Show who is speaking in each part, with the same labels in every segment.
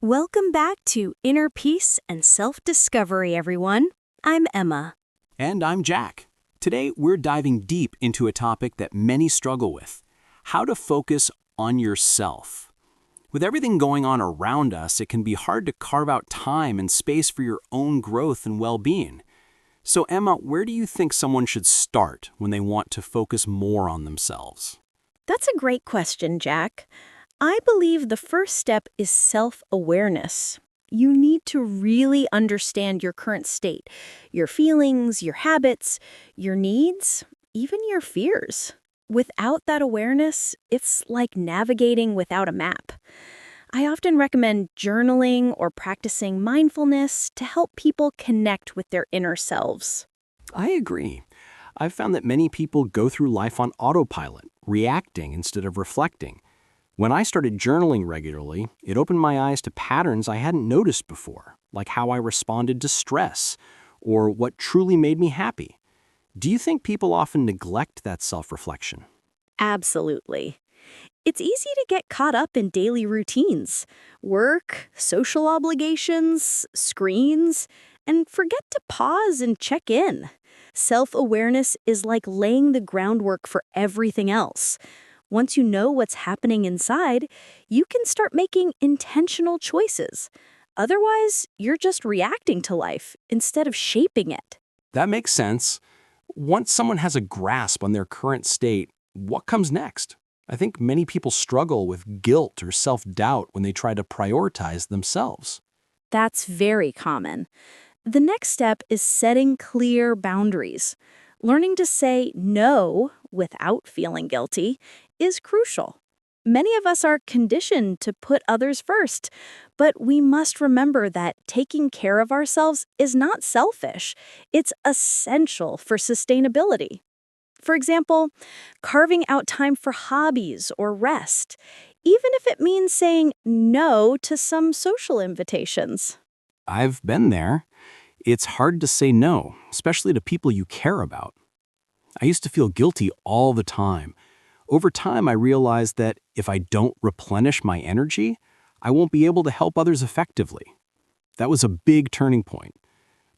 Speaker 1: Welcome back to Inner Peace and Self-Discovery, everyone. I'm Emma.
Speaker 2: And I'm Jack. Today, we're diving deep into a topic that many struggle with: how to focus on yourself. With everything going on around us, it can be hard to carve out time and space for your own growth and well-being. So, Emma, where do you think someone should start when they want to focus more on themselves?
Speaker 1: That's a great question, Jack. I believe the first step is self-awareness. You need to really understand your current state, your feelings, your habits, your needs, even your fears. Without that awareness, it's like navigating without a map. I often recommend journaling or practicing mindfulness to help people connect with their inner selves.
Speaker 2: I agree. I've found that many people go through life on autopilot, reacting instead of reflecting. When I started journaling regularly, it opened my eyes to patterns I hadn't noticed before, like how I responded to stress or what truly made me happy. Do you think people often neglect that self-reflection?
Speaker 1: Absolutely. It's easy to get caught up in daily routines, work, social obligations, screens, and forget to pause and check in. Self-awareness is like laying the groundwork for everything else. Once you know what's happening inside, you can start making intentional choices. Otherwise, you're just reacting to life instead of shaping it.
Speaker 2: That makes sense. Once someone has a grasp on their current state, what comes next? I think many people struggle with guilt or self-doubt when they try to prioritize themselves.
Speaker 1: That's very common. The next step is setting clear boundaries. Learning to say no without feeling guilty is crucial. Many of us are conditioned to put others first, but we must remember that taking care of ourselves is not selfish. It's essential for sustainability. For example, carving out time for hobbies or rest, even if it means saying no to some social invitations.
Speaker 2: I've been there. It's hard to say no, especially to people you care about. I used to feel guilty all the time. Over time, I realized that if I don't replenish my energy, I won't be able to help others effectively. That was a big turning point.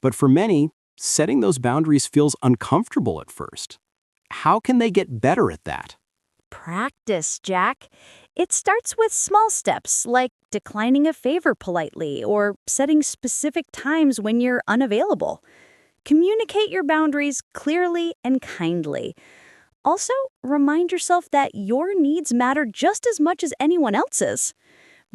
Speaker 2: But for many, setting those boundaries feels uncomfortable at first. How can they get better at that?
Speaker 1: Practice, Jack. It starts with small steps, like declining a favor politely or setting specific times when you're unavailable. Communicate your boundaries clearly and kindly. Also, remind yourself that your needs matter just as much as anyone else's.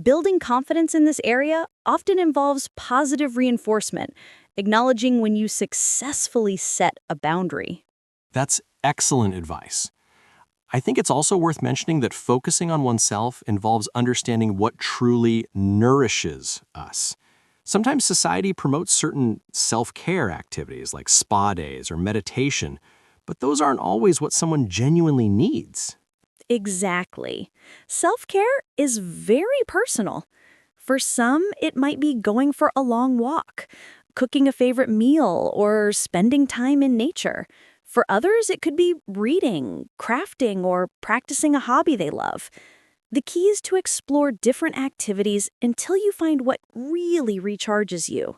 Speaker 1: Building confidence in this area often involves positive reinforcement, acknowledging when you successfully set a boundary.
Speaker 2: That's excellent advice. I think it's also worth mentioning that focusing on oneself involves understanding what truly nourishes us. Sometimes society promotes certain self-care activities like spa days or meditation, but those aren't always what someone genuinely needs.
Speaker 1: Exactly. Self-care is very personal. For some, it might be going for a long walk, cooking a favorite meal, or spending time in nature. For others, it could be reading, crafting, or practicing a hobby they love. The key is to explore different activities until you find what really recharges you.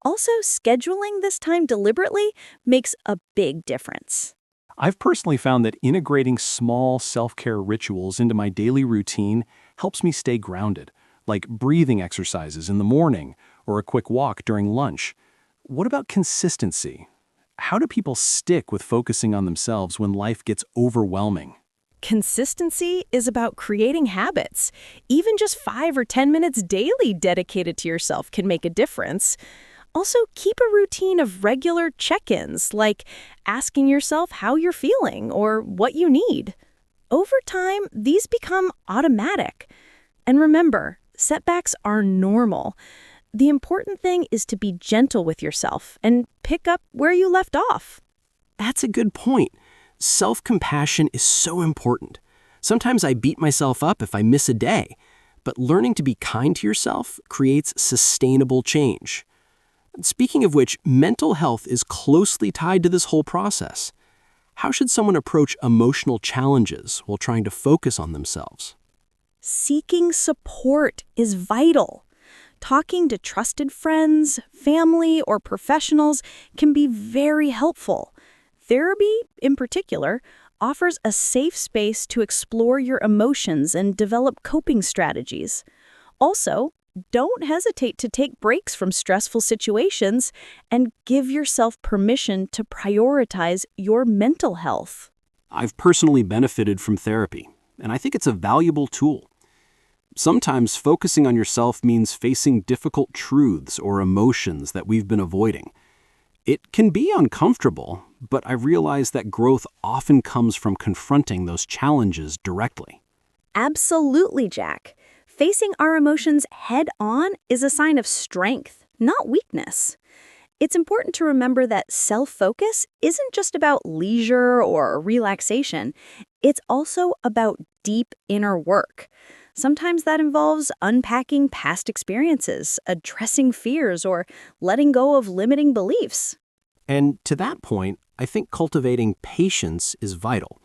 Speaker 1: Also, scheduling this time deliberately makes a big difference.
Speaker 2: I've personally found that integrating small self-care rituals into my daily routine helps me stay grounded, like breathing exercises in the morning or a quick walk during lunch. What about consistency? How do people stick with focusing on themselves when life gets overwhelming?
Speaker 3: Consistency is about creating habits. Even just 5 or 10 minutes daily dedicated to yourself can make a difference. Also, keep a routine of regular check-ins, like asking yourself how you're feeling or what you need. Over time, these become automatic. And remember, setbacks are normal. The important thing is to be gentle with yourself and pick up where you left off.
Speaker 2: That's a good point. Self-compassion is so important. Sometimes I beat myself up if I miss a day, but learning to be kind to yourself creates sustainable change. Speaking of which, mental health is closely tied to this whole process. How should someone approach emotional challenges while trying to focus on themselves?
Speaker 1: Seeking support is vital. Talking to trusted friends, family, or professionals can be very helpful. Therapy, in particular, offers a safe space to explore your emotions and develop coping strategies. Also, don't hesitate to take breaks from stressful situations and give yourself permission to prioritize your mental health.
Speaker 2: I've personally benefited from therapy, and I think it's a valuable tool. Sometimes focusing on yourself means facing difficult truths or emotions that we've been avoiding. It can be uncomfortable, but I've realized that growth often comes from confronting those challenges directly.
Speaker 1: Absolutely, Jack. Facing our emotions head on is a sign of strength, not weakness. It's important to remember that self-focus isn't just about leisure or relaxation. It's also about deep inner work. Sometimes that involves unpacking past experiences, addressing fears, or letting go of limiting beliefs.
Speaker 2: And to that point, I think cultivating patience is vital.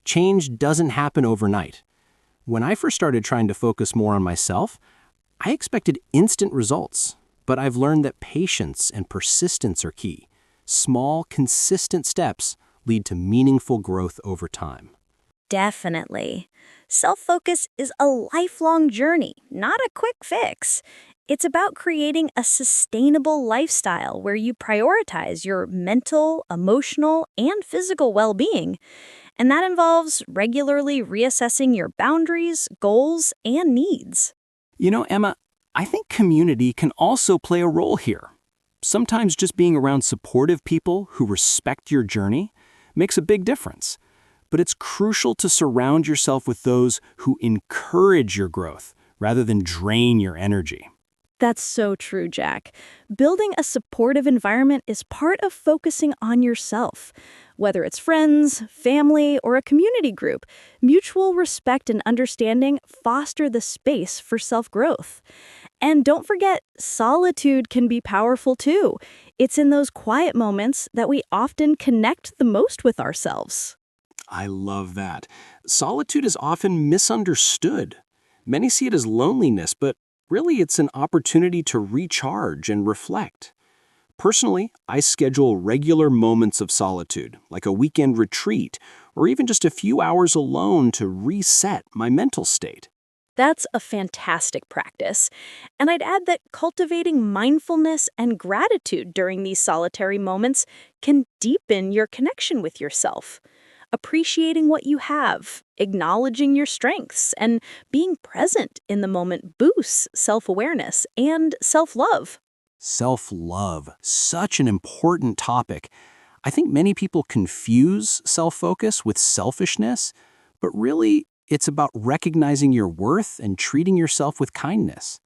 Speaker 2: Change doesn't happen overnight. When I first started trying to focus more on myself, I expected instant results, but I've learned that patience and persistence are key. Small, consistent steps lead to meaningful growth over time.
Speaker 1: Definitely. Self-focus is a lifelong journey, not a quick fix. It's about creating a sustainable lifestyle where you prioritize your mental, emotional, and physical well-being. And that involves regularly reassessing your boundaries, goals, and needs.
Speaker 2: You know, Emma, I think community can also play a role here. Sometimes just being around supportive people who respect your journey makes a big difference. But it's crucial to surround yourself with those who encourage your growth rather than drain your energy.
Speaker 1: That's so true, Jack. Building a supportive environment is part of focusing on yourself. Whether it's friends, family, or a community group, mutual respect and understanding foster the space for self-growth. And don't forget, solitude can be powerful too. It's in those quiet moments that we often connect the most with ourselves.
Speaker 2: I love that. Solitude is often misunderstood. Many see it as loneliness, but really it's an opportunity to recharge and reflect. Personally, I schedule regular moments of solitude, like a weekend retreat, or even just a few hours alone to reset my mental state.
Speaker 1: That's a fantastic practice. And I'd add that cultivating mindfulness and gratitude during these solitary moments can deepen your connection with yourself. Appreciating what you have, acknowledging your strengths, and being present in the moment boosts self-awareness and self-love.
Speaker 2: Self-love, such an important topic. I think many people confuse self-focus with selfishness, but really it's about recognizing your worth and treating yourself with kindness.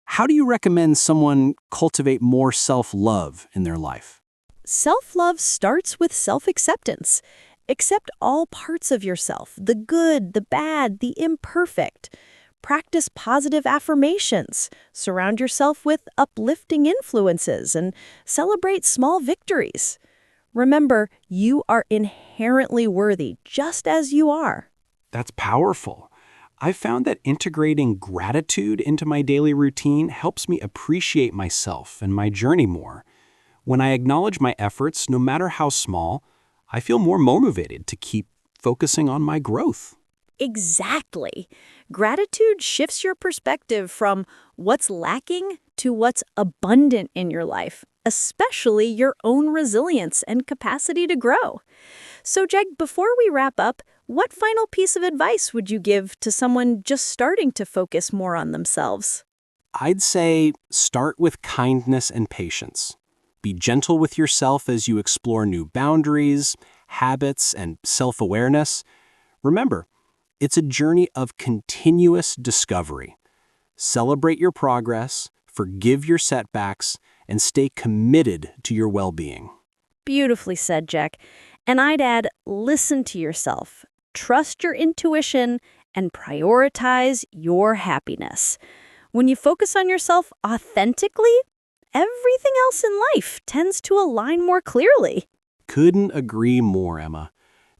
Speaker 2: How do you recommend someone cultivate more self-love in their life?
Speaker 3: Self-love starts with self-acceptance. Accept all parts of yourself, the good, the bad, the imperfect. Practice positive affirmations. Surround yourself with uplifting influences and celebrate small victories. Remember, you are inherently worthy just as you are.
Speaker 2: That's powerful. I've found that integrating gratitude into my daily routine helps me appreciate myself and my journey more. When I acknowledge my efforts, no matter how small, I feel more motivated to keep focusing on my growth.
Speaker 1: Exactly. Gratitude shifts your perspective from what's lacking to what's abundant in your life, especially your own resilience and capacity to grow. So, Jack, before we wrap up, what final piece of advice would you give to someone just starting to focus more on themselves?
Speaker 2: I'd say start with kindness and patience. Be gentle with yourself as you explore new boundaries, habits, and self-awareness. Remember, it's a journey of continuous discovery. Celebrate your progress, forgive your setbacks, and stay committed to your well-being.
Speaker 1: Beautifully said, Jack. And I'd add, listen to yourself, trust your intuition, and prioritize your happiness. When you focus on yourself authentically, everything else in life tends to align more clearly.
Speaker 2: Couldn't agree more, Emma.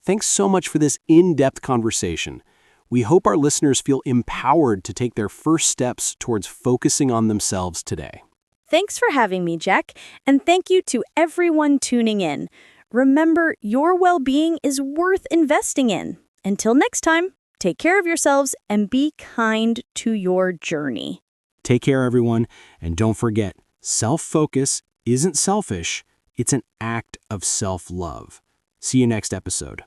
Speaker 2: Thanks so much for this in-depth conversation. We hope our listeners feel empowered to take their first steps towards focusing on themselves today.
Speaker 1: Thanks for having me, Jack, and thank you to everyone tuning in. Remember, your well-being is worth investing in. Until next time, take care of yourselves and be kind to your journey.
Speaker 2: Take care, everyone, and don't forget, self-focus isn't selfish, it's an act of self-love. See you next episode.